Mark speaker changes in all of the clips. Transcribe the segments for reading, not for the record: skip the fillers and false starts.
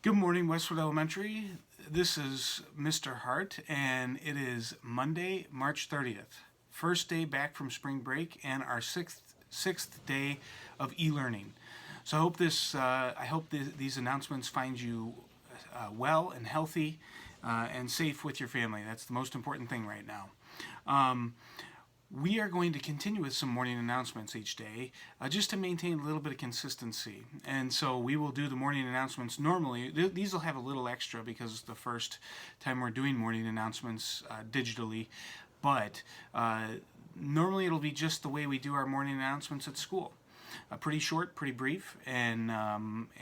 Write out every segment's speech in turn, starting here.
Speaker 1: Good morning, Westwood Elementary. This is Mr. Hart, and it is Monday, March 30th. First day back from spring break and our sixth day of e-learning. So I hope these announcements find you well and healthy and safe with your family. That's the most important thing right now. We are going to continue with some morning announcements each day just to maintain a little bit of consistency. And so we will do the morning announcements normally. These will have a little extra because it's the first time we're doing morning announcements digitally. But normally it'll be just the way we do our morning announcements at school. Pretty short, pretty brief, and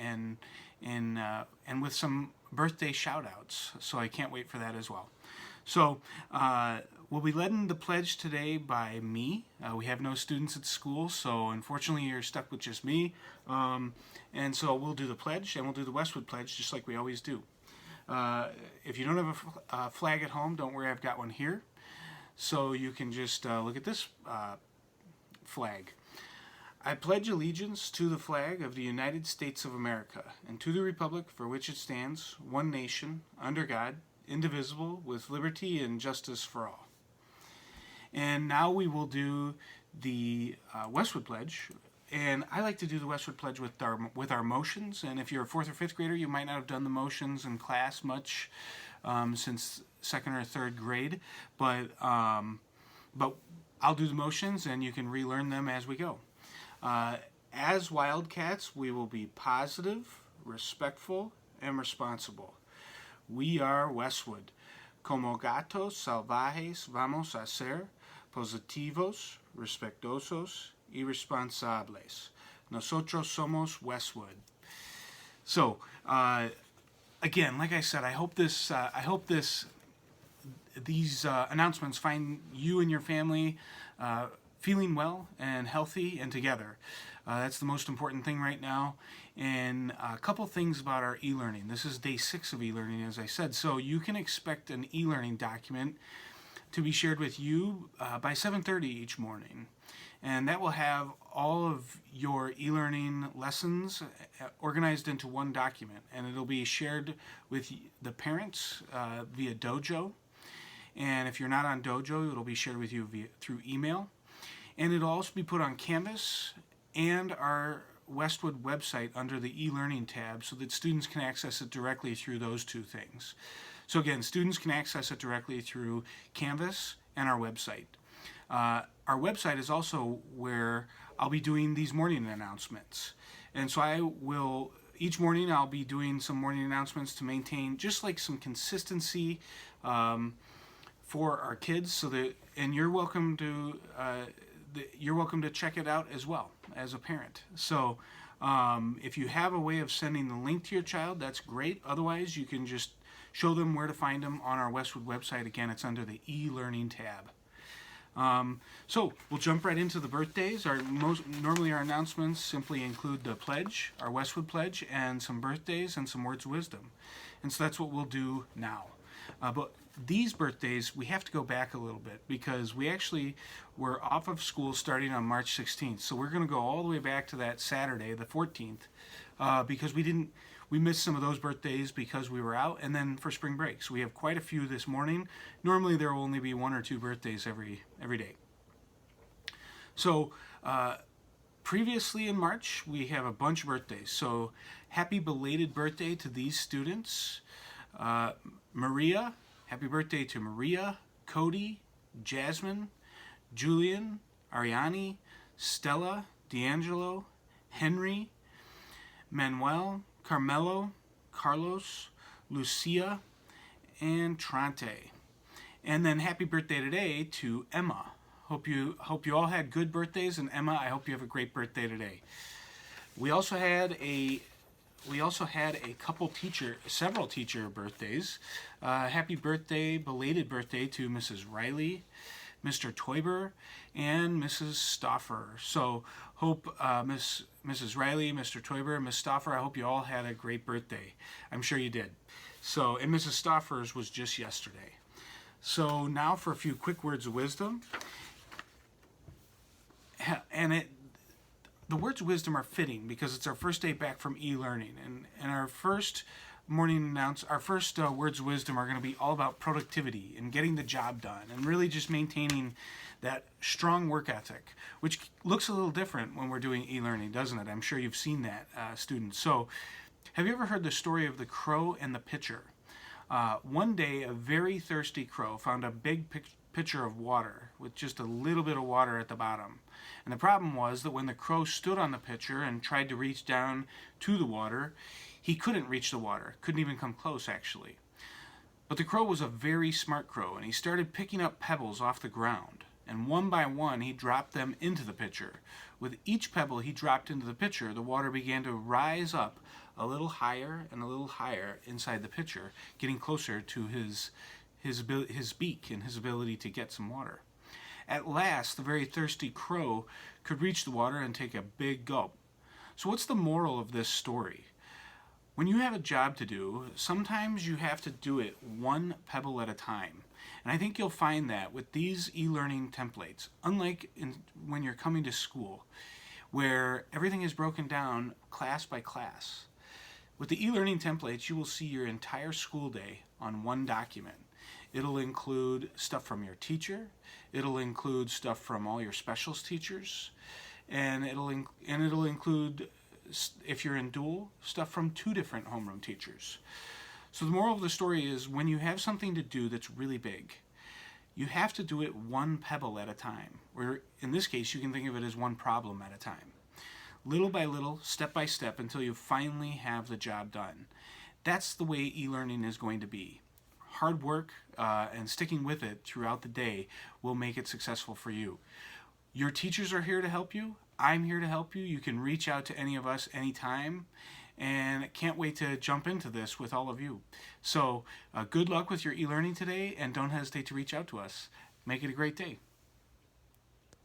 Speaker 1: with some birthday shout-outs. So I can't wait for that as well. So we'll be leading the pledge today by me. We have no students at school, so unfortunately you're stuck with just me. And so we'll do the pledge, and we'll do the Westwood pledge just like we always do. If you don't have a flag at home, don't worry, I've got one here. So you can just look at this flag. I pledge allegiance to the flag of the United States of America and to the republic for which it stands, one nation, under God, indivisible, with liberty and justice for all. And now we will do the Westwood Pledge. And I like to do the Westwood Pledge with our motions. And if you're a 4th or 5th grader, you might not have done the motions in class much since 2nd or 3rd grade. But I'll do the motions, and you can relearn them as we go. As Wildcats, we will be positive, respectful, and responsible. We are Westwood. Como gatos salvajes vamos a ser positivos, respetuosos, y responsables. Nosotros somos Westwood. So, again, like I said, I hope these announcements find you and your family feeling well and healthy and together. That's the most important thing right now. And a couple things about our e-learning. This is day 6 of e-learning, as I said. So you can expect an e-learning document to be shared with you by 7:30 each morning. And that will have all of your e-learning lessons organized into one document. And it'll be shared with the parents via Dojo. And if you're not on Dojo, it'll be shared with you through email. And it'll also be put on Canvas and our Westwood website under the e-learning tab so that students can access it directly through those two things. So again, students can access it directly through Canvas and our website. Our website is also where I'll be doing these morning announcements. And so each morning I'll be doing some morning announcements to maintain just like some consistency for our kids, and you're welcome to check it out as well as a parent. So if you have a way of sending the link to your child, that's great. Otherwise, you can just show them where to find them on our Westwood website. Again, it's under the e-learning tab. So we'll jump right into the birthdays. Normally our announcements simply include the pledge, our Westwood pledge, and some birthdays and some words of wisdom. And so that's what we'll do now. But these birthdays, we have to go back a little bit because we actually were off of school starting on March 16th. So we're going to go all the way back to that Saturday, the 14th, because we missed some of those birthdays because we were out, and then for spring break. So we have quite a few this morning. Normally there will only be 1 or 2 birthdays every day. So previously in March, we have a bunch of birthdays. So happy belated birthday to these students. Maria, happy birthday to Maria, Cody, Jasmine, Julian, Ariani, Stella, D'Angelo, Henry, Manuel, Carmelo, Carlos, Lucia, and Trante. And then happy birthday today to Emma. Hope you all had good birthdays, and Emma, I hope you have a great birthday today. We also had several teacher birthdays. Happy birthday, belated birthday to Mrs. Riley, Mr. Toiber, and Mrs. Stoffer. So hope Mrs. Riley, Mr. Toiber, and Miss Stoffer, I hope you all had a great birthday. I'm sure you did. So, and Mrs. Stoffer's was just yesterday. So now for a few quick words of wisdom. And the words of wisdom are fitting because it's our first day back from e-learning. And our first morning announce our first words of wisdom are going to be all about productivity and getting the job done and really just maintaining that strong work ethic, which looks a little different when we're doing e-learning, doesn't it? I'm sure you've seen that, students. So have you ever heard the story of the crow and the pitcher? One day, a very thirsty crow found a big pitcher of water with just a little bit of water at the bottom. And the problem was that when the crow stood on the pitcher and tried to reach down to the water, he couldn't reach the water, couldn't even come close actually. But the crow was a very smart crow, and he started picking up pebbles off the ground. And one by one, he dropped them into the pitcher. With each pebble he dropped into the pitcher, the water began to rise up a little higher and a little higher inside the pitcher, getting closer to his beak and his ability to get some water. At last, the very thirsty crow could reach the water and take a big gulp. So what's the moral of this story? When you have a job to do, sometimes you have to do it one pebble at a time. And I think you'll find that with these e-learning templates, unlike when you're coming to school, where everything is broken down class by class. With the e-learning templates, you will see your entire school day on one document. It'll include stuff from your teacher, it'll include stuff from all your specials teachers, and it'll include, if you're in dual, stuff from 2 different homeroom teachers. So the moral of the story is, when you have something to do that's really big, you have to do it one pebble at a time. Or in this case, you can think of it as one problem at a time. Little by little, step by step, until you finally have the job done. That's the way e-learning is going to be. Hard work and sticking with it throughout the day will make it successful for you. Your teachers are here to help you. I'm here to help you. You can reach out to any of us anytime, and can't wait to jump into this with all of you. So good luck with your e-learning today, and don't hesitate to reach out to us. Make it a great day.